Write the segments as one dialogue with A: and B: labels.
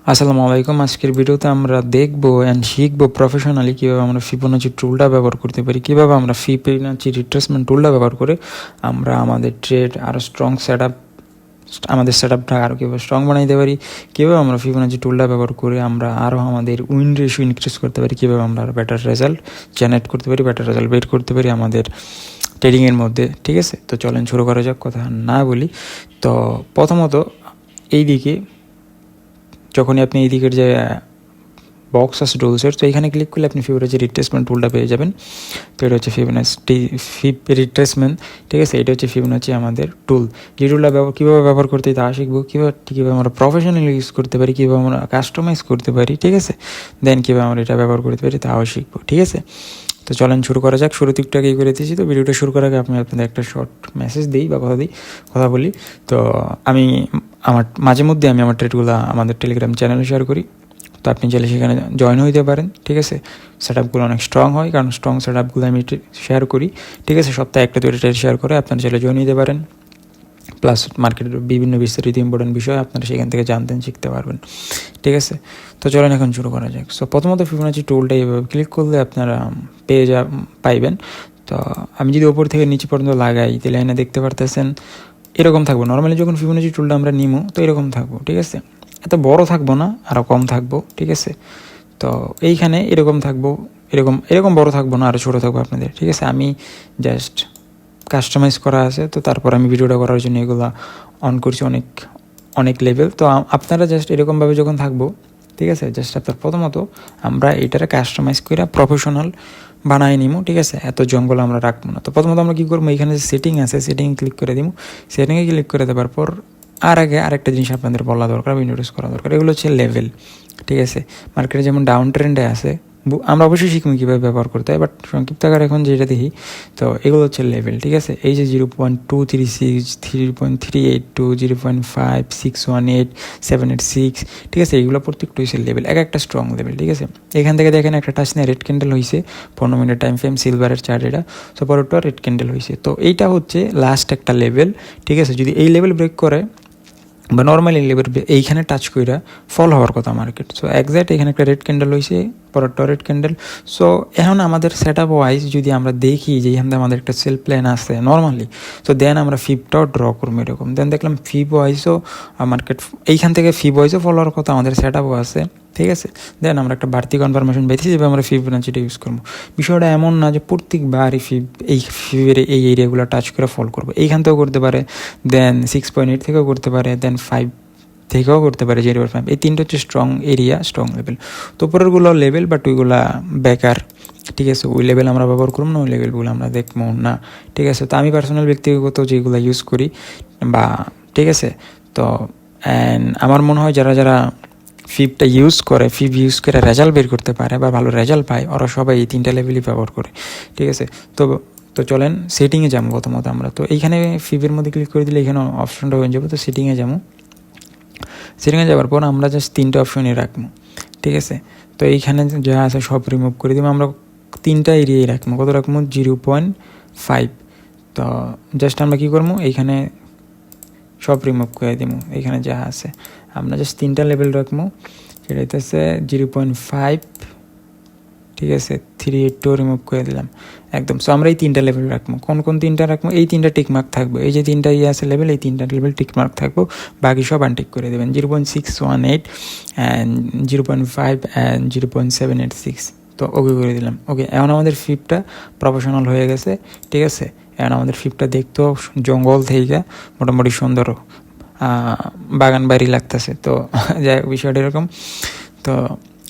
A: আসসালামু আলাইকুম। আজকের ভিডিওতে আমরা দেখবো অ্যান্ড শিখবো প্রফেশনালি কীভাবে আমরা ফিবোনাচি টুলটা ব্যবহার করতে পারি, কীভাবে আমরা ফিবোনাচি রিট্রেসমেন্ট টুলটা ব্যবহার করে আমরা আমাদের ট্রেড আরও স্ট্রং আমাদের সেট আপটা আরও কীভাবে স্ট্রং বানাইতে পারি, কীভাবে আমরা ফিবোনাচি টুলটা ব্যবহার করে আমরা আরও আমাদের উইন রেশিও ইনক্রিজ করতে পারি, কীভাবে আমরা আরও বেটার রেজাল্ট জেনারেট করতে পারি, বেটার রেজাল্ট বের করতে পারি আমাদের ট্রেডিংয়ের মধ্যে। ঠিক আছে, তো চলেন শুরু করা যাক। কথা না বলি, তো প্রথমত এইদিকে যখনই আপনি এই দিকের যে বক্স আছে টুলসের, তো এখানে ক্লিক করলে আপনি ফিবোনাচি রিট্রেসমেন্ট টুলটা পেয়ে যাবেন। তো এটা হচ্ছে ফিবোনাচি রিট্রেসমেন্ট। ঠিক আছে, এটা হচ্ছে ফিবোনাচি আমাদের টুল। যে টুলটা কীভাবে ব্যবহার করতে তা শিখবো, কীভাবে আমরা প্রফেশনালি ইউজ করতে পারি, কীভাবে আমরা কাস্টমাইজ করতে পারি। ঠিক আছে, দেন কীভাবে আমরা এটা ব্যবহার করতে পারি তাও শিখবো। ঠিক আছে, তো চলেন শুরু করা যাক। শুরুতে একটু আগে করে দিয়েছি, তো ভিডিওটা শুরু করার আগে আপনাদের একটা শর্ট মেসেজ দিই বা কথা বলি। তো আমি মাঝে মধ্যে আমার ট্রেডগুলো আমাদের টেলিগ্রাম চ্যানেলে শেয়ার করি, তো আপনি চাইলে সেখানে জয়েন হইতে পারেন। ঠিক আছে, সেট আপগুলো অনেক স্ট্রং হয়, কারণ স্ট্রং সেট আপগুলো আমি শেয়ার করি। ঠিক আছে, সপ্তাহে একটা দুটো ট্রেড শেয়ার করে আপনারা চাইলে জয়েন হইতে পারেন। প্লাস মার্কেটের বিভিন্ন বিস্তারিত ইম্পর্টেন্ট বিষয় আপনারা সেখান থেকে জানতেন, শিখতে পারবেন। ঠিক আছে, তো চলেন এখন শুরু করা যাক। সো প্রথমত ফিবোনাচি টুলটা এইভাবে ক্লিক করলে আপনারা পাইবেন। তো আমি যদি ওপর থেকে নিচে পর্যন্ত লাগাই তাহলে এখানে দেখতে পারতেছেন এরকম থাকবো। নর্মালি যখন ফিবোনাচি টুলটা আমরা নিমো তো এরকম থাকবো। ঠিক আছে, এত বড় থাকবো না, আরও কম থাকবো। ঠিক আছে, তো এইখানে এরকম থাকবো, এরকম বড় থাকবো না, আরও ছোটো থাকবো আপনাদের। ঠিক আছে, আমি জাস্ট কাস্টমাইজ করা আছে, তো তারপর আমি ভিডিওটা করার জন্য এগুলো অন করছি অনেক লেভেল। তো আপনারা জাস্ট এরকমভাবে যখন থাকবো, ঠিক আছে, জাস্ট আপনার প্রথমত আমরা এটারে কাস্টমাইজ করে প্রফেশনাল বানাই নিমো। ঠিক আছে, এত জঙ্গল আমরা রাখবো না। তো প্রথমত আমরা কী করবো, এখানে যে সেটিং আছে সেটিং ক্লিক করে দিব। সেটিংয়ে ক্লিক করে দেওয়ার পর আরেকটা জিনিস আপনাদের বলা দরকার বা ইন্ট্রোডিউস করা দরকার, এগুলো হচ্ছে লেভেল। ঠিক আছে, মার্কেটে যেমন ডাউন ট্রেন্ডে আছে, আমরা অবশ্যই শিখবো কীভাবে ব্যবহার করতে হয়, বাট সংক্ষিপ্ত আকারে এখন যেটা দেখি, তো এগুলো হচ্ছে লেভেল। ঠিক আছে, এই যে 0.236, 3.382, 0.5618, 786, ঠিক আছে, এইগুলো প্রত্যেকটা হচ্ছে লেভেল, একটা স্ট্রং লেভেল। ঠিক আছে, এখান থেকে দেখেন একটা টাচ নিয়ে রেড ক্যান্ডেল হয়েছে, 15 মিনিট টাইম ফ্রেম, সিলভারের চার্ট এটা। সো পরেরটা রেড ক্যান্ডেল হয়েছে, তো এইটা হচ্ছে লাস্ট একটা লেভেল। ঠিক আছে, যদি এই লেভেল ব্রেক করে বা নর্মালি লেভেল এইখানে টাচ কইরা ফল হওয়ার কথা মার্কেট। সো এক্স্যাক্ট এখানে একটা রেড ক্যান্ডেল হয়েছে, পরেরটা রেড ক্যান্ডেল। সো এখন আমাদের সেট আপ ওয়াইজ যদি আমরা দেখি যে এখান থেকে আমাদের একটা সেল প্ল্যান আছে নর্মালি, তো দেন আমরা ফিবটাও ড্র করবো এরকম। দেন দেখলাম ফিব ওয়াইজও মার্কেট এইখান থেকে ফিব ওয়াইজও ফল হওয়ার কথা, আমাদের সেট আপও আছে। ঠিক আছে, দেন আমরা একটা বাড়তি কনফার্মেশন পেয়েছি যেভাবে আমরা ফিবোনাচিটা ইউজ করবো। বিষয়টা এমন না যে প্রত্যেকবারই ফিবের এই এরিয়াগুলো টাচ করে ফল করবো, এইখান থেকেও করতে পারে, দেন 6.8 থেকেও করতে পারে, দেন 5 থেকেও করতে পারে, 0.5। এই তিনটা হচ্ছে স্ট্রং এরিয়া, স্ট্রং লেভেল। তো উপরেরগুলো লেভেল, বাট ওইগুলা বেকার। ঠিক আছে, ওই লেভেল আমরা ব্যবহার করবো না, ওই লেভেলগুলো আমরা দেখবো না। ঠিক আছে, তো আমি পার্সোনাল ব্যক্তিগত যেগুলো ইউজ করি বা ঠিক আছে, তো আমার মনে হয় যারা ফিব ইউজ করে রেজাল্ট বের করতে পারে বা ভালো রেজাল্ট পায়, ওরা সবাই এই তিনটা লেভেলই ব্যবহার করে। ঠিক আছে, তো চলেন সেটিংয়ে যাবো প্রথমত আমরা। তো এইখানে ফিবের মধ্যে ক্লিক করে দিলে এখানে অপশনটা হয়ে যাবো। তো সেটিংয়ে যাওয়ার পর আমরা জাস্ট তিনটা অপশনই রাখবো। ঠিক আছে, তো এইখানে যা আছে সব রিমুভ করে দিব। আমরা তিনটা এরিয়াই রাখবো। কত রাখবো? 0.5। তো জাস্ট আমরা কী করবো, এইখানে সব রিমুভ করে দিব। এখানে যা আছে আমরা জাস্ট তিনটা লেভেল রাখবো, সেটা হচ্ছে 0.5। ঠিক আছে, 382 রিমুভ করে দিলাম একদম। সো আমরা এই তিনটা লেভেল রাখবো। কোন তিনটা রাখবো? এই তিনটা টিকমার্ক থাকবো, এই যে তিনটা আছে লেভেল, এই তিনটা লেভেল টিকমার্ক থাকবো, বাকি সব আনটিক করে দেবেন। 0.618 অ্যান্ড 0.5 অ্যান্ড 0.786। তো ওকে করে দিলাম। ওকে, এখন আমাদের ফিবটা প্রফেশনাল হয়ে গেছে। ঠিক আছে, এখন আমাদের ফিবটা দেখতেও জঙ্গল থেকে মোটামুটি সুন্দর বাগান বাড়ি লাগতেছে। তো যাই হোক, বিষয়টা এরকম। তো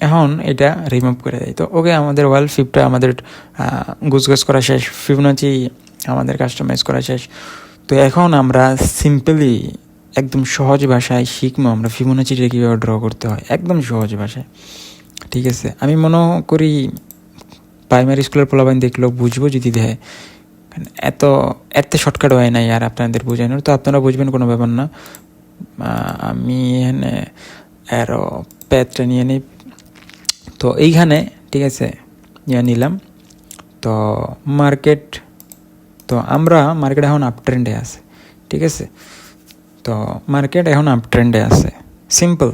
A: এখন এটা রিমুভ করে দেয়। তো ওকে, আমাদের ফিবটা আমাদের গুছগাছ করা শেষ, ফিবোনাচি আমাদের কাস্টমাইজ করা শেষ। তো এখন আমরা সিম্পলি একদম সহজ ভাষায় শিখবো আমরা ফিবোনাচিটা কীভাবে ড্র করতে হয়, একদম সহজ ভাষায়। ঠিক আছে, আমি মনে করি প্রাইমারি স্কুলের পোলাপাইন দেখলেও বুঝবো যদি দেয়, এত শর্টকাট হয় নাই আর আপনাদের বোঝানোর। তো আপনারা বুঝবেন, কোনো ব্যাপার না। আমি এখানে আরও প্যাথটা নিয়ে নিই। তো এইখানে ঠিক আছে নিলাম। তো মার্কেট এখন আপ ট্রেন্ডে আছে। ঠিক আছে, তো মার্কেট এখন আপ ট্রেন্ডে আছে, সিম্পল।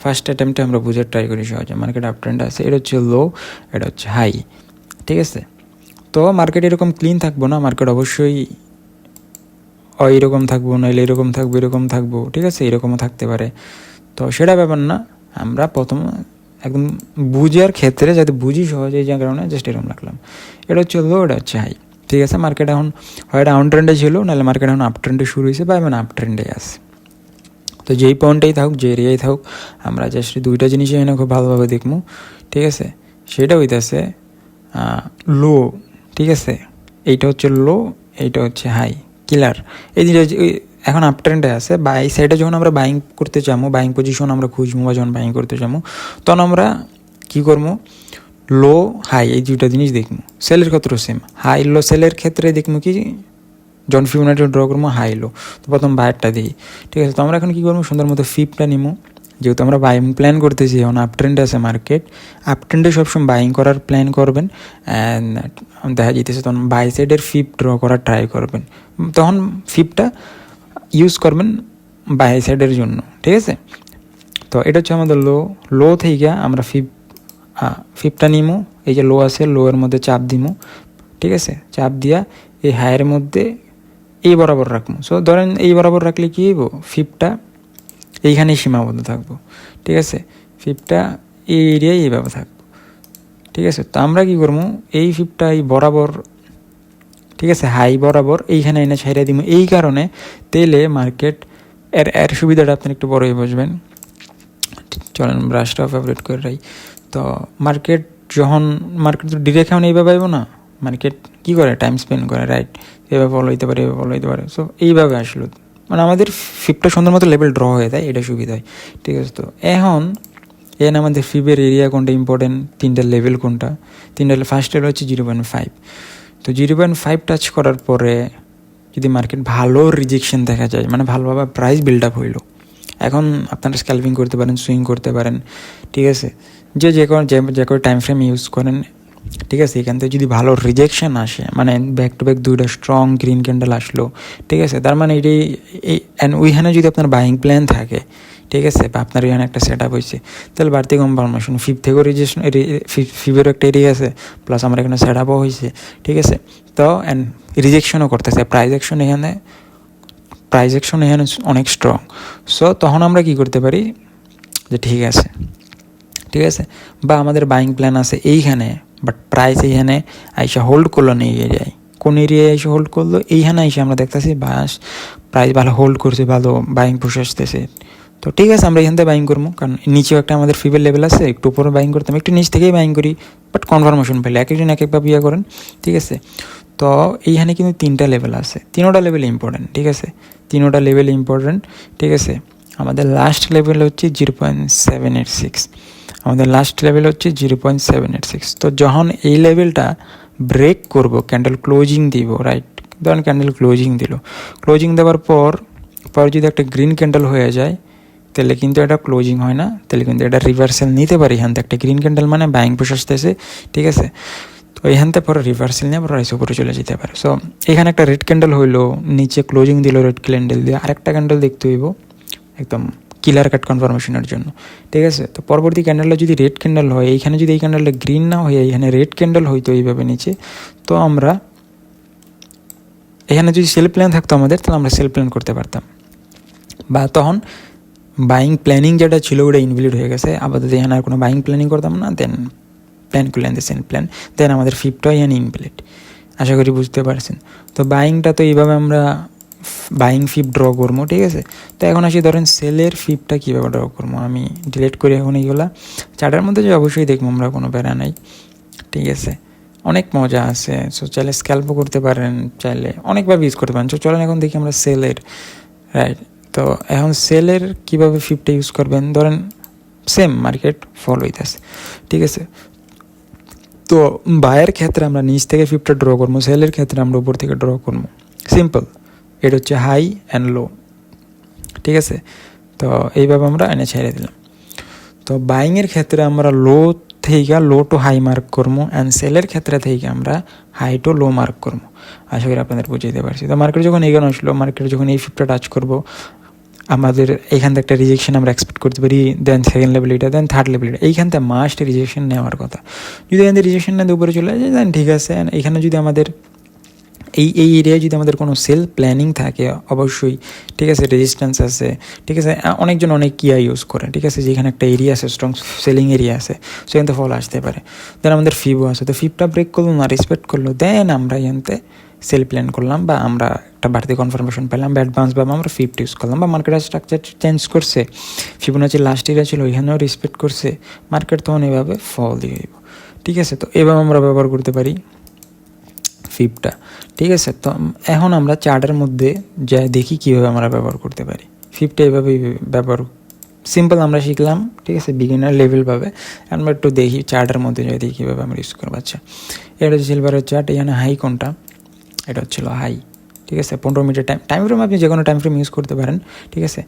A: ফার্স্ট অ্যাটেম্পটে আমরা বুঝে ট্রাই করি সহজে। মার্কেট আপ ট্রেন্ড আছে, এটা হচ্ছে লো, এটা হচ্ছে হাই, ঠিক আছে। তো মার্কেট এরকম ক্লিন থাকবো না, মার্কেট অবশ্যই এইরকম থাকবো, নাহলে এরকম থাকবো, এরকম থাকবো, ঠিক আছে, এরকমও থাকতে পারে। তো সেটা ব্যাপার না, আমরা প্রথম একদম বুঝার ক্ষেত্রে যাতে বুঝি সহজে, যে কারণে জাস্ট এরকম রাখলাম। এটা হচ্ছে লো, এটা হচ্ছে হাই, ঠিক আছে। মার্কেট এখন হয় ডাউন ট্রেন্ডে ছিল, নাহলে মার্কেট এখন আপ ট্রেন্ডে শুরু হয়েছে, বা এখন আপ ট্রেন্ডে আছে। তো যেই পয়েন্টেই থাকুক, যে এরিয়াই থাকুক, আমরা জাস্ট দুইটা জিনিসই এনে খুব ভালোভাবে দেখবো, ঠিক আছে। সেটা হইতেছে লো, ঠিক আছে, এইটা হচ্ছে লো, এইটা হচ্ছে হাই, ক্লিয়ার। এই জিনিস এখন আপ ট্রেন্ডে আছে, বা এই সাইডে যখন আমরা বাইং করতে চাবো, বাইং পজিশন আমরা খুঁজবো, বা যখন বাইং করতে চাবো, তখন আমরা কী করবো, লো হাই এই দুইটা জিনিস দেখবো। সেলের ক্ষেত্রে সেম, হাই লো সেলের ক্ষেত্রে দেখবো কি, যখন ফিবোনাচি ড্র করবো হাই লো, তো প্রথম বায়ারটা দিই, ঠিক আছে। তো আমরা এখন কী করবো, সুন্দর মতো ফিপটা নিবো, যেহেতু আমরা বাইং প্ল্যান করতেছি, এখন আপ ট্রেন্ডে আছে মার্কেট, আপ ট্রেন্ডে সবসময় বাইং করার প্ল্যান করবেন, অ্যান্ড দেখা যেতেছে তখন বাই সাইডের ফিপ ড্র করার ট্রাই করবেন, তখন ফিপটা ইউজ করবেন বাই সাইডের জন্য, ঠিক আছে। তো এটা হচ্ছে আমাদের লো, লো থেকে আমরা ফিপটা নিমো, এই যে লো আছে, লো এর মধ্যে চাপ দিমো, ঠিক আছে, চাপ দিয়া এই হাইয়ের মধ্যে এই বরাবর রাখবো। সো ধরেন এই বরাবর রাখলে কী হইব, ফিপটা এইখানেই সীমাবদ্ধ থাকবো, ঠিক আছে, ফিপটা এই এরিয়ায় এইভাবে থাকবো, ঠিক আছে। তো আমরা কী করবো, এই ফিপটা এই বরাবর, ঠিক আছে, হাই বরাবর এইখানে এনে ছাইড়া দিব, এই কারণে তেলে মার্কেট এর সুবিধাটা আপনি একটু বড়ই বুঝবেন। চলেন ব্রাশটা ফেভারিট করে রাই। তো মার্কেট তো ডিরেক্ট এখন এইভাবে আইব না, মার্কেট কী করে, টাইম স্পেন্ড করে, রাইট, এভাবে ফলো হইতে পারে, এভাবে ফলো হইতে পারে। সো এইভাবে আসলো, মানে আমাদের ফিপটা সুন্দর মতো লেভেল ড্র হয়ে যায়, এটা সুবিধা হয়, ঠিক আছে। তো এখন আমাদের ফিবের এরিয়া কোনটা ইম্পর্টেন্ট, তিনটা লেভেল কোনটা, ফার্স্ট লেভেল হচ্ছে 0.5। তো 0.5 টাচ করার পরে যদি মার্কেট ভালো রিজেকশন দেখা যায়, মানে ভালোভাবে প্রাইস বিল্ড আপ হইলো, এখন আপনারা স্ক্যালপিং করতে পারেন, সুইং করতে পারেন, ঠিক আছে, যে কোনো টাইম ফ্রেম ইউজ করেন, ঠিক আছে। এখান থেকে যদি ভালো রিজেকশন আসে, মানে ব্যাক টু ব্যাক দুইটা স্ট্রং গ্রিন ক্যান্ডেল আসলো, ঠিক আছে, তার মানে এটাই ওইখানে যদি আপনার বাইং প্ল্যান থাকে, ঠিক আছে, বা আপনার এখানে একটা সেট আপ হয়েছে, তাহলে বাড়তি কনফার্মেশন ফিপ থেকেও ফিপেরও একটা এরিয়া আছে, প্লাস আমার এখানে সেট আপও হয়েছে, ঠিক আছে। তো রিজেকশনও করতেছে, প্রাইস অ্যাকশন এখানে অনেক স্ট্রং। সো তখন আমরা কি করতে পারি, যে ঠিক আছে, বা আমাদের বাইং প্ল্যান আছে এইখানে, বাট প্রাইস এইখানে আইসা হোল্ড করলো না, এই এরিয়ায়, কোন এরিয়ায় এসে হোল্ড করলো, এইখানে এসে আমরা দেখতেছি প্রাইস ভালো হোল্ড করছে, ভালো বাইং পুষে আসতেছে। তো ঠিক আছে, আমরা এখান থেকে বাইং করবো, কারণ নিচেও একটা আমাদের ফিবের লেভেল আছে, একটু উপরে বাইং করতাম, একটু নিচ থেকেই বাইং করি, বাট কনফার্মেশন পেলে এক একজন এক একভাবে করেন, ঠিক আছে। তো এইখানে কিন্তু তিনটা লেভেল আছে, তিনোটা লেভেল ইম্পর্টেন্ট, ঠিক আছে, ঠিক আছে। আমাদের লাস্ট লেভেল হচ্ছে 0.786, আমাদের লাস্ট লেভেল হচ্ছে 0.786। তো যখন এই লেভেলটা ব্রেক করব, ক্যান্ডেল ক্লোজিং দিব, রাইট, ধরেন ক্যান্ডেল ক্লোজিং দেওয়ার পর যদি একটা গ্রিন ক্যান্ডেল হয়ে যায়, তাহলে কিন্তু এটা ক্লোজিং হয় না, তাহলে কিন্তু এটা রিভার্সাল নিতে পারি। এখান থেকে একটা গ্রিন ক্যান্ডেল মানে বাইং পুশ আসতেছে, ঠিক আছে। তো এখান থেকে পরে রিভার্সাল নিয়ে প্রাইস উপরে চলে যেতে পারে। সো এখানে একটা রেড ক্যান্ডেল হইলো, নিচে ক্লোজিং দিল রেড ক্যান্ডেল দিয়ে, আরেকটা ক্যান্ডেল দেখতে হইব একদম কিলার কাট কনফার্মেশনের জন্য, ঠিক আছে। তো পরবর্তী ক্যান্ডেলটা যদি রেড ক্যান্ডেল হয়, এইখানে যদি এই ক্যান্ডেলটা গ্রিন না হয়ে এইখানে রেড ক্যান্ডেল হইতো এইভাবে নিচে, তো আমরা এখানে যদি সেল প্ল্যান থাকতো আমাদের, তাহলে আমরা সেল প্ল্যান করতে পারতাম, বা তখন বাইং প্ল্যানিং যেটা ছিল ওটা ইনভ্যালিড হয়ে গেছে, আপাতত এখানে আর কোনো বাইং প্ল্যানিং করতাম না, দেন প্ল্যান করলেন সেল প্ল্যান, দেন আমাদের ফিপটাও এখানে ইনভ্যালিড। আশা করি বুঝতে পারছেন। তো বাইংটা তো এইভাবে আমরা বাইং ফিপ ড্র করবো, ঠিক আছে। তো এখন আসি ধরেন সেলের ফিপটা কীভাবে ড্র করবো, আমি ডিলিট করি এখন এইগুলা, চার্টের মধ্যে যে অবশ্যই দেখবো আমরা, কোনো প্যারা নাই, ঠিক আছে, অনেক মজা আছে। সো চাইলে স্ক্যাল্পও করতে পারেন, চাইলে অনেকভাবে ইউজ করতে পারেন। সো চলেন এখন দেখি আমরা সেলের, রাইট। তো এখন সেলের কীভাবে ফিপটা ইউজ করবেন, ধরেন সেম মার্কেট ফলো হইতেছে, ঠিক আছে। তো বায়ের ক্ষেত্রে আমরা নিচ থেকে ফিপটা ড্র করবো, সেলের ক্ষেত্রে আমরা উপর থেকে ড্র করবো, সিম্পল। এটা হচ্ছে হাই অ্যান্ড লো, ঠিক আছে। তো এইভাবে আমরা এনে ছেড়ে দিলাম। তো বাইংয়ের ক্ষেত্রে আমরা লো টু হাই মার্ক করবো, অ্যান্ড সেলের ক্ষেত্রে থেকে আমরা হাই টু লো মার্ক করবো। আশা করি আপনাদের বুঝাইতে পারছি। তো মার্কেট যখন এগোনো আসলো, মার্কেট যখন এই ফিপটা টাচ করবো, আমাদের এইখান থেকে একটা রিজেকশন আমরা এক্সপেক্ট করতে পারি, দেন সেকেন্ড লেভেল এটা, দেন থার্ড লেভেল এটা, এইখান থেকে মাস্ট রিজেকশন নেওয়ার কথা। যদি এখান থেকে রিজেকশন না দিয়ে উপরে চলে যায় দেন ঠিক আছে। এখানে যদি আমাদের এই এরিয়ায় যদি আমাদের কোনো সেল প্ল্যানিং থাকে অবশ্যই, ঠিক আছে, রেজিস্ট্যান্স আছে, ঠিক আছে, অনেকজন অনেক কিয়া ইউজ করে, ঠিক আছে, যেখানে একটা এরিয়া আছে, স্ট্রং সেলিং এরিয়া আছে, সেখান থেকে ফল আসতে পারে। দেন আমাদের ফিবও আছে, তো ফিবটা ব্রেক করলো না, রেসপেক্ট করলো, দেন আমরা এখানতে সেল প্ল্যান করলাম বা আমরা একটা বাড়তি কনফার্মেশন পেলাম বা অ্যাডভান্স বা আমরা ফিফটি ইউজ করলাম বা মার্কেটের স্ট্রাকচার চেঞ্জ করছে, ফিবোনাচি লাস্ট এরিয়া ছিল ওইখানেও রেসপেক্ট করছে, মার্কেট তখন এভাবে ফল দিয়ে, ঠিক আছে। তো এভাবে আমরা ব্যবহার করতে পারি ফিবটা, ঠিক আছে। তো এখন আমরা চার্টের মধ্যে যা দেখি কীভাবে আমরা ব্যবহার করতে পারি ফিবটা, এভাবেই ব্যবহার সিম্পল আমরা শিখলাম, ঠিক আছে, বিগিনার লেভেলভাবে। আমরা একটু দেখি চার্টের মধ্যে যাই দেখি কীভাবে আমরা ইউজ করবো। আচ্ছা, এটা হচ্ছে সিলভারের চার্ট, এখানে হাই কোনটা, এটা হচ্ছিল হাই, ঠিক আছে, 15 মিনিটের টাইম ফ্রেম, আপনি যে কোনো টাইম ফ্রেম ইউজ করতে পারেন, ঠিক আছে।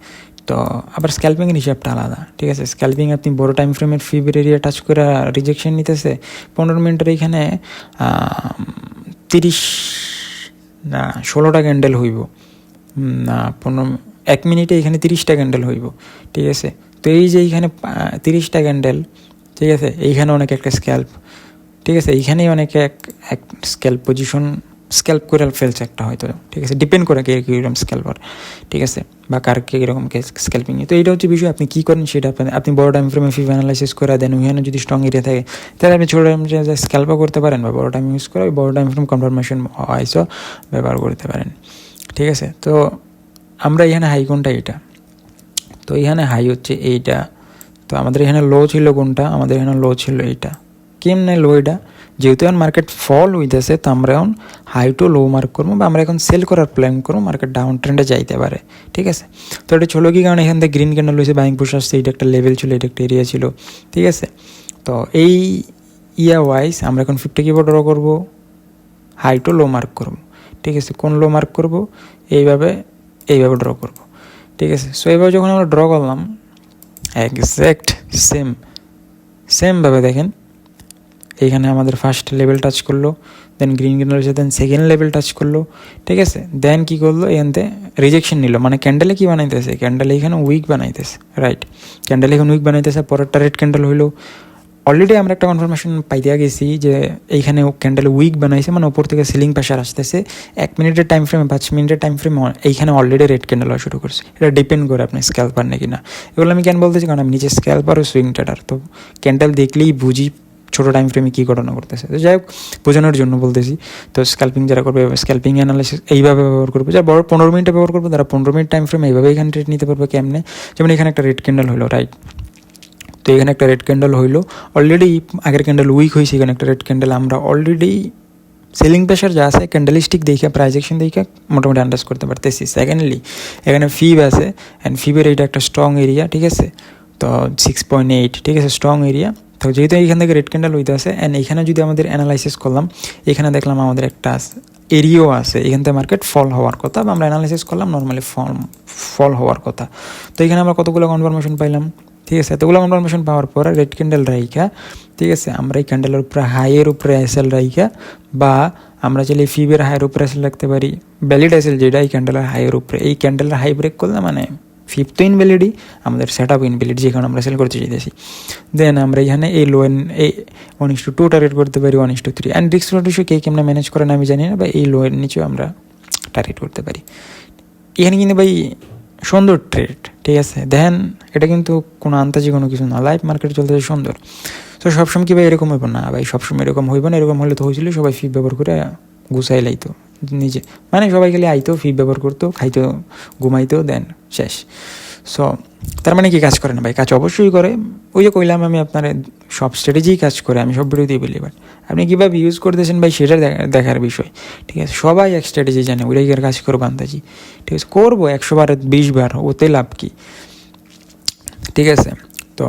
A: তো আবার স্ক্যাল্পিংয়ের হিসাবটা আলাদা, ঠিক আছে। স্ক্যাল্পিং আপনি বড় টাইম ফ্রেমের ফিবের এরিয়া টাচ করে রিজেকশন নিতেছে, 15 মিনিটের এখানে 16টা ক্যান্ডেল হইব না, 1 মিনিটে এখানে 30টা ক্যান্ডেল হইব, ঠিক আছে। তো এই যে এইখানে 30টা ক্যান্ডেল, ঠিক আছে, এইখানে অনেক একটা স্ক্যাল্প, ঠিক আছে, এইখানেই অনেকে এক স্ক্যাল্প পজিশন স্ক্যাল্প করে ফেলছে একটা হয়তো, ঠিক আছে, ডিপেন্ড করে কে কীরকম স্ক্যাল্পার, ঠিক আছে, বা কার কে কীরকম স্ক্যাল্পিং। তো এইটা হচ্ছে বিষয়, আপনি কী করেন সেটা আপনি বড় টাইম ফ্রেমে ফিভ অ্যানালাইসিস করে দেন, ওইখানে যদি স্ট্রং এরিয়া থাকে তাহলে আপনি ছোটো টাইম স্ক্যাল্পও করতে পারেন বা বড় টাইম ইউজ করে ওই বড় টাইম ফ্রেম কনফার্মেশন ওয়াইজও ব্যবহার করতে পারেন, ঠিক আছে। তো আমরা এখানে হাই কোনটা, এটা, তো এখানে হাই হচ্ছে এইটা, তো আমাদের এখানে লো ছিল কোনটা, আমাদের এখানে লো ছিল এইটা। কেমনে লো, এটা যেহেতু এখন মার্কেট ফল হইতেছে, তো আমরা এখন হাই টু লো মার্ক করবো বা আমরা এখন সেল করার প্ল্যান করবো, মার্কেট ডাউন ট্রেন্ডে যাইতে পারে, ঠিক আছে। তো এটা চলো কি, কারণ এখান থেকে গ্রিন ক্যান্ডেল হয়েছে, বাইং পুশ আসছে, এটা একটা লেভেল ছিল, এটা একটা এরিয়া ছিল, ঠিক আছে। তো এই ওয়াইজ আমরা এখন 50 কিভাবে ড্র করবো, হাই টু লো মার্ক করবো, ঠিক আছে। কোন লো মার্ক করবো, এইভাবে ড্র করবো, ঠিক আছে। সো এইভাবে যখন আমরা ড্র করলাম এক্স্যাক্ট সেমভাবে দেখেন, এইখানে আমাদের ফার্স্ট লেভেল টাচ করলো, দেন গ্রিন ক্যান্ডেল হয়েছে, দেন সেকেন্ড লেভেল টাচ করলো, ঠিক আছে। দেন কী করলো, এখানতে রিজেকশন নিল, মানে ক্যান্ডেলে কী বানাইতেছে, ক্যান্ডেলে এখানে উইক বানাইতেছে, রাইট, ক্যান্ডেলে এখানে উইক বানাইতেছে, পরেরটা রেড ক্যান্ডেল হইলো। অলরেডি আমরা একটা কনফার্মেশন পাইতে গেছি যে এইখানে ক্যান্ডেল উইক বানাইছে, মানে ওপর থেকে সিলিং প্রেশার আসতেছে, 1 মিনিটের টাইম ফ্রেমে 5 মিনিটের টাইম ফ্রেমে এইখানে অলরেডি রেড ক্যান্ডেল হওয়া শুরু করছে। এটা ডিপেন্ড করে আপনি স্ক্যাল্পার নাকি না। এগুলো আমি কেন বলতেছি, কারণ আমি নিজে স্ক্যাল্পার ও সুইং ট্রেডার, তো ক্যান্ডেল দেখলেই বুঝি ছোটো টাইম ফ্রেমে কী ঘটনা করতেছে। তো যাই হোক, বোঝানোর জন্য বলতেছি। তো স্ক্যাল্পিং যারা করবে, স্ক্যাল্পিং অ্যানালাইসিস এইভাবে ব্যবহার করবে, যারা বড় 15 মিনিটে ব্যবহার করবে তারা 15 মিনিট টাইম ফ্রেম এইভাবে এখানে ট্রেড নিতে পারবে। কেমনে, যেমন এখানে একটা রেড ক্যান্ডেল হলো, রাইট, তো এখানে একটা রেড ক্যান্ডেল হইলো, অলরেডি আগের ক্যান্ডেল উইক হয়েছে, এখানে একটা রেড ক্যান্ডেল, আমরা অলরেডি সেলিং প্রেশার যা আছে ক্যান্ডেলিস্টিক দেখে, প্রাইজেকশন দেখে মোটামুটি আন্ডারস্ট্যান্ড করতে পারতেছি। সেকেন্ডলি এখানে ফিব আছে, অ্যান্ড ফিবের এইটা একটা স্ট্রং এরিয়া, ঠিক আছে, তো 6.8, ঠিক আছে, স্ট্রং এরিয়া। তো যেহেতু এইখান থেকে রেড ক্যান্ডেল হইতে আছে, অ্যান্ড এখানে যদি আমাদের অ্যানালাইসিস করলাম, এখানে দেখলাম আমাদের একটা এরিয়াও আছে, এখান থেকে মার্কেট ফল হওয়ার কথা, বা আমরা অ্যানালাইসিস করলাম নর্মালি ফল হওয়ার কথা। তো এখানে আমরা কতগুলো কনফার্মেশন পাইলাম, ঠিক আছে। এতগুলো কনফার্মেশন পাওয়ার পরে রেড ক্যান্ডেল রাইখা, ঠিক আছে, আমরা এই ক্যান্ডেলের উপরে হাইয়ের উপরে এসএল রাইখা, বা আমরা চাইলে ফিবের হাইয়ের উপরে এসএল রাখতে পারি, ভ্যালিড এসএল যেটা এই ক্যান্ডেলের হাইয়ের উপরে, এই ক্যান্ডেলের হাই ব্রেক করলে মানে ফিফ তো ইনভ্যালিডই, আমাদের সেট আপ ইনভ্যালিড, যেখানে আমরা সেল করতে চাইতেছি। দেন আমরা এখানে এই লো এই 1:2 টার্গেট করতে পারি, 1:3, অ্যান্ড রিস্ক রেশিও কে কেমন ম্যানেজ করেন আমি জানি না, বা এই লো এর নিচেও আমরা টার্গেট করতে পারি। এখানে কিন্তু ভাই সুন্দর ট্রেড, ঠিক আছে। দেন এটা কিন্তু কোনো আন্তাজি কোনো কিছু না, লাইভ মার্কেট চলতেছে সুন্দর। তো সবসময় কি ভাই এরকম হইব না ভাই, সবসময় এরকম হইব না। এরকম হলে তো হয়েছিল সবাই ফিপ ব্যবহার করে গুছাই লাইতো নিজে, মানে সবাই খালি আইতো, ফিপ ব্যবহার করতো, খাইতো, ঘুমাইতো, দেন শেষ। সো তার মানে কি কাজ করে না ভাই, কাজ অবশ্যই করে। ওই যে কইলাম আমি আপনার সব স্ট্র্যাটেজিই কাজ করে, আমি সব ভিডিওতেই বলি, বাট আপনি কীভাবে ইউজ করতেছেন ভাই সেটা দেখার বিষয়, ঠিক আছে। সবাই এক স্ট্র্যাটেজি জানে, ওইটাই কাজ করবো আন্দাজি, ঠিক আছে, করবো 100 বার 20 বার, ওতে লাভ কি, ঠিক আছে। তো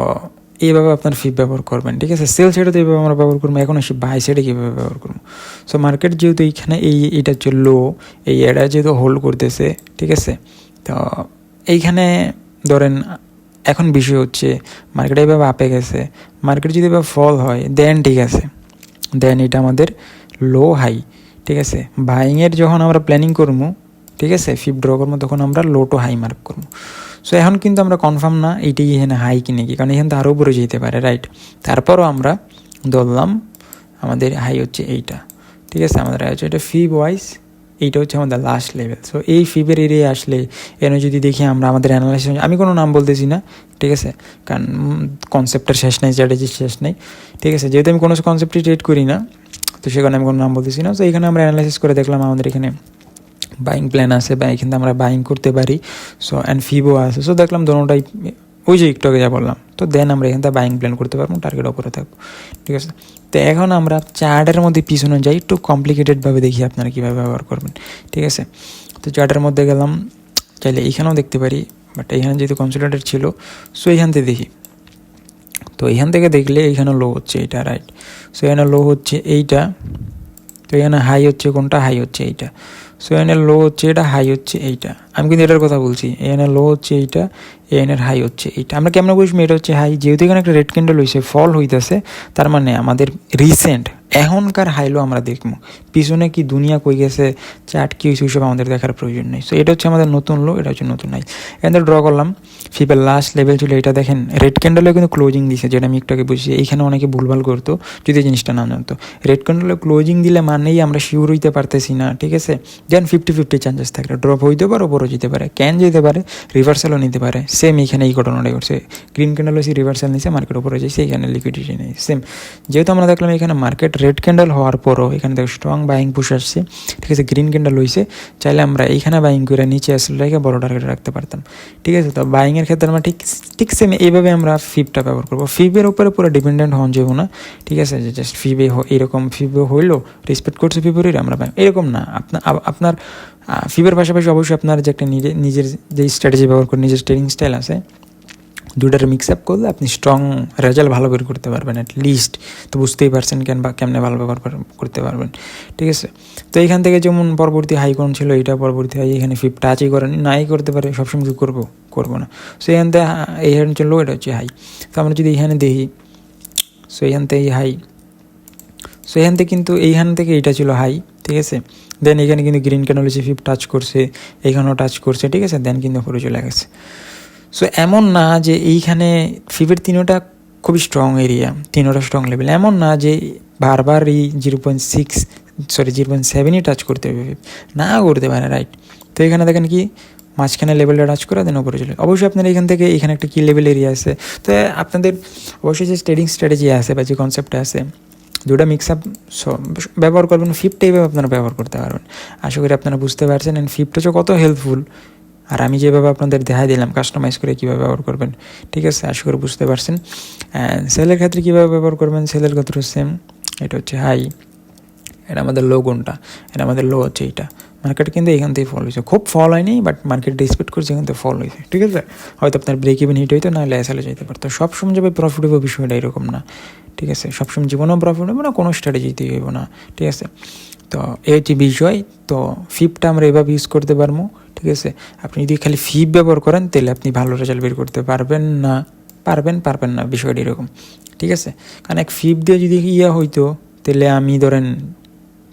A: এইভাবে আপনার ফিপ ব্যবহার করবেন, ঠিক আছে। সেল সাইডে তো এইভাবে আমরা ব্যবহার করবো, এখন আসি বাই সাইডে কীভাবে ব্যবহার করবো। সো মার্কেট যেহেতু এইখানে এইটা হচ্ছে লো, এই এরা যেহেতু হোল্ড করতেছে, ঠিক আছে। তো এইখানে ধরেন এখন বিষয় হচ্ছে মার্কেট এইভাবে আপে গেছে, মার্কেট যদি এভাবে ফল হয় দেন ঠিক আছে, দেন এটা আমাদের লো হাই, ঠিক আছে। বাইংয়ের যখন আমরা প্ল্যানিং করবো, ঠিক আছে, ফিপ ড্র করবো, তখন আমরা লো টু হাই মার্ক করবো। সো এখন কিন্তু আমরা কনফার্ম না এইটাই এখানে হাই কিনে কি, কারণ এখান থেকে আরও উপরে যেতে পারে, রাইট। তারপরও আমরা ধরলাম আমাদের হাই হচ্ছে এইটা, ঠিক আছে, আমাদের হাই হচ্ছে এটা ফিব ওয়াইজ, এইটা হচ্ছে আমাদের লাস্ট লেভেল। সো এই ফিবের এরিয়া আসলে এনে যদি দেখি আমরা আমাদের অ্যানালাইসিস, আমি কোনো নাম বলতেছি না, ঠিক আছে, কারণ কনসেপ্টের শেষ নেই, স্ট্র্যাটেজির শেষ নেই, ঠিক আছে, যেহেতু আমি কোনো কনসেপ্টই ট্রেড করি না, তো সেখানে আমি কোনো নাম বলতেছি না। তো এখানে আমরা অ্যানালাইসিস করে দেখলাম আমাদের এখানে বাইং প্ল্যান আছে বা এখান থেকে আমরা বাইং করতে পারি। সো অ্যান্ড ফিবো আছে, সো দেখলাম দোনোটাই ওই যে একটু আগে যা বললাম, তো দেন আমরা এখান থেকে বাইং প্ল্যান করতে পারবো, টার্গেট ওপরে থাকবো, ঠিক আছে। তো এখন আমরা চার্টের মধ্যে পিছনে যাই, একটু কমপ্লিকেটেডভাবে দেখি আপনারা কীভাবে ব্যবহার করবেন, ঠিক আছে। তো চার্টের মধ্যে গেলাম, চাইলে এইখানেও দেখতে পারি, বাট এইখানে যেহেতু কনসিডারেড ছিল, সো এইখান থেকে দেখি। তো এইখান থেকে দেখলে এইখানে লো হচ্ছে এইটা, রাইট। সো এখানে লো হচ্ছে এইটা, তো এখানে হাই হচ্ছে কোনটা, হাই হচ্ছে এইটা। সো এখানে লো হচ্ছে এটা, হাই হচ্ছে এইটা, আমি কিন্তু এটার কথা বলছি। এখানে লো হচ্ছে এইটা, এখানের হাই হচ্ছে এইটা। আমরা কেমন বুঝবো এটা হচ্ছে হাই, যেহেতু এখানে একটা রেড ক্যান্ডেল হয়েছে, ফল হইতেছে, তার মানে আমাদের রিসেন্ট এখনকার হাইলো আমরা দেখবো, পিছনে কি দুনিয়া কই গেছে, চার্ট কী হয়েছে, ওইসব আমাদের দেখার প্রয়োজন নেই। সো এটা হচ্ছে আমাদের নতুন লো, এটা হচ্ছে নতুন হাই। এখান থেকে ড্র করলাম, ফিপের লাস্ট লেভেল ছিল এটা, দেখেন রেড ক্যান্ডেলে কিন্তু ক্লোজিং দিছে, যেটা আমি একটু আগে বুঝছি। এইখানে অনেকে ভুলভাল করতো যদি জিনিসটা না জানতো, রেড ক্যান্ডেলে ক্লোজিং দিলে মানেই আমরা শিওর হইতে পারতেছি না, ঠিক আছে। যেন 50-50 চান্সেস থাকে, ড্রপ হইতে পারে, ওপরও যেতে পারে, ক্যান যেতে পারে, রিভার্সালও নিতে পারে। সেম এইখানে এই ঘটনাটাই ঘটছে, গ্রিন ক্যান্ডেল হয়েছে, রিভার্সাল নিছে, মার্কেট ওপরে যাইছে, এখানে লিকুইডিটি নেই। সেম যেহেতু আমরা দেখলাম এখানে মার্কেট রেড ক্যান্ডেল হওয়ার পরও এখানে দেখো স্ট্রং বাইং পুশ আসছে, ঠিক আছে, গ্রিন ক্যান্ডেল হয়েছে, চাইলে আমরা এইখানে বাইং করে নিচে আসলে রেখে বড় টার্গেট রাখতে পারতাম, ঠিক আছে। তো বাইংয়ের ক্ষেত্রে আমরা ঠিক সেম এইভাবে আমরা ফিবটা ব্যবহার করবো। ফিবের উপরে পুরো ডিপেন্ডেন্ট হন যাবো না, ঠিক আছে, যে জাস্ট ফিবে এরকম ফিবে হইলো, রেসপেক্ট করছে ফিবের, আমরা এরকম না। আপনার ফিবের পাশাপাশি অবশ্যই আপনার যে একটা নিজের যে স্ট্র্যাটেজি ব্যবহার করে, নিজের ট্রেডিং স্টাইল আছে, দুটার মিক্স আপ করলে আপনি স্ট্রং রেজাল্ট ভালো করে করতে পারবেন অ্যাটলিস্ট। তো বুঝতেই পারছেন কেমনে ভালো ব্যবহার করতে পারবেন, ঠিক আছে। তো এইখান থেকে যেমন পরবর্তী হাই কোন ছিল, এইটা পরবর্তী হাই, এখানে ফিপ টাচই করেন, নাই করতে পারে, সবসময় কি করবো না। সো এখান থেকে এইখানে হচ্ছে লো, এটা হচ্ছে হাই। তো আমরা যদি এইখানে দেখি, সো এইখান থেকে হাই, সো এখান থেকে কিন্তু এইখান থেকে এইটা ছিল হাই, ঠিক আছে। দেন এখানে কিন্তু গ্রিন ক্যান্ডেল হচ্ছে, ফিপ টাচ করছে, এইখানেও টাচ করছে, ঠিক আছে, দেন কিন্তু উপরে চলে গেছে। সো এমন না যে এইখানে ফিবের তিনোটা খুবই স্ট্রং এরিয়া, তিনোটা স্ট্রং লেভেল, এমন না যে বারবার এই 0.7ই টাচ করতে হবে, না করতে পারে, রাইট। তো এখানে দেখেন কি মাঝখানে লেভেলটা টাচ করে দেন উপরে চলে, অবশ্যই আপনার এখান থেকে এখানে একটা কি লেভেল এরিয়া আছে। তো আপনাদের অবশ্যই যে ট্রেডিং স্ট্র্যাটেজি আছে বা যে কনসেপ্টটা আছে, দুটা মিক্স আপ ব্যবহার করবেন, ফিপটা এইভাবে আপনারা ব্যবহার করতে পারবেন। আশা করি আপনারা বুঝতে পারছেন, অ্যান্ড ফিপটা হচ্ছে কত হেল্পফুল, আর আমি যেভাবে আপনাদের দেখাই দিলাম কাস্টমাইজ করে কীভাবে ব্যবহার করবেন, ঠিক আছে, আশা করি বুঝতে পারছেন। অ্যান্ড সেলের ক্ষেত্রে কীভাবে ব্যবহার করবেন, সেলের ক্ষেত্রে সেম, এটা হচ্ছে হাই, এটা আমাদের লো কোনটা, এটা আমাদের লো হচ্ছে এইটা। মার্কেট কিন্তু এখান থেকে ফল হয়েছে, খুব ফল হয়নি, বাট মার্কেট রেসপেক্ট করছে, এখান থেকে ফল হয়েছে, ঠিক আছে। হয়তো আপনার ব্রেক ইভেন হিট হইতো, নাহলে এসএলে যেতে পারতো। সবসময় যাবে প্রফিট হবে, বিষয়টা এরকম না, ঠিক আছে। সবসময় জীবনেও প্রফিট হবে না, কোনো স্ট্র্যাটেজিতেই হইব না, ঠিক আছে। তো এই হচ্ছে বিষয়। তো ফিপটা আমরা এভাবে ইউজ করতে পারবো, ঠিক আছে। আপনি যদি খালি ফিপ ব্যবহার করেন তাহলে আপনি ভালো রেজাল্ট বের করতে পারবেন না, বিষয়টা এরকম, ঠিক আছে। কারণ এক ফিপ দিয়ে যদি হইতো তাহলে আমি ধরেন,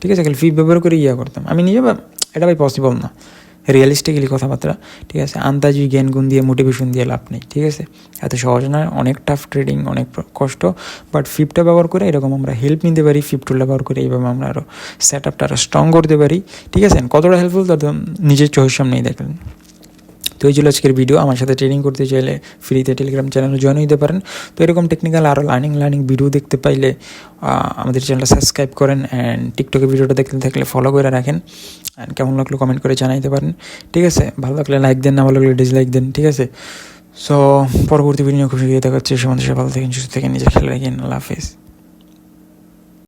A: ঠিক আছে, খালি ফিপ ব্যবহার করে করতাম, আমি নিজে এটা ভাই পসিবল না, রিয়েলিস্টিক্যালি কথাবার্তা, ঠিক আছে। আন্দাজি জ্ঞান গুণ দিয়ে, মোটিভেশন দিয়ে লাভ নেই, ঠিক আছে। এত সহজ না, অনেক টাফ ট্রেডিং, অনেক কষ্ট, বাট ফিপটা ব্যবহার করে এরকম আমরা হেল্প নিতে পারি। ফিপ টুলটা ব্যবহার করে এইভাবে আমরা আরও সেট আপটা আরও স্ট্রং করতে পারি, ঠিক আছে। কতটা হেল্পফুল তত নিজের চোখের সামনেই দেখলেন। তো এই ছিল আজকের ভিডিও। আমার সাথে ট্রেনিং করতে চাইলে ফ্রিতে টেলিগ্রাম চ্যানেলে জয়েন হতে পারেন। তো এরকম টেকনিক্যাল আরও লার্নিং ভিডিও দেখতে পাইলে আমাদের চ্যানেলটা সাবস্ক্রাইব করেন, অ্যান্ড টিকটকে ভিডিওটা দেখতে থাকলে ফলো করে রাখেন, অ্যান্ড কেমন লাগলো কমেন্ট করে জানাইতে পারেন, ঠিক আছে। ভালো লাগলে লাইক দেন, না ভালো লাগলে ডিসলাইক দেন, ঠিক আছে। সো পরবর্তী ভিডিও খুব শীঘ্রই দেখা হচ্ছে। সে ভালো থাকেন, সুস্থ থাকেন, নিজের খেয়াল রাখেন। আল্লাহ হাফেজ।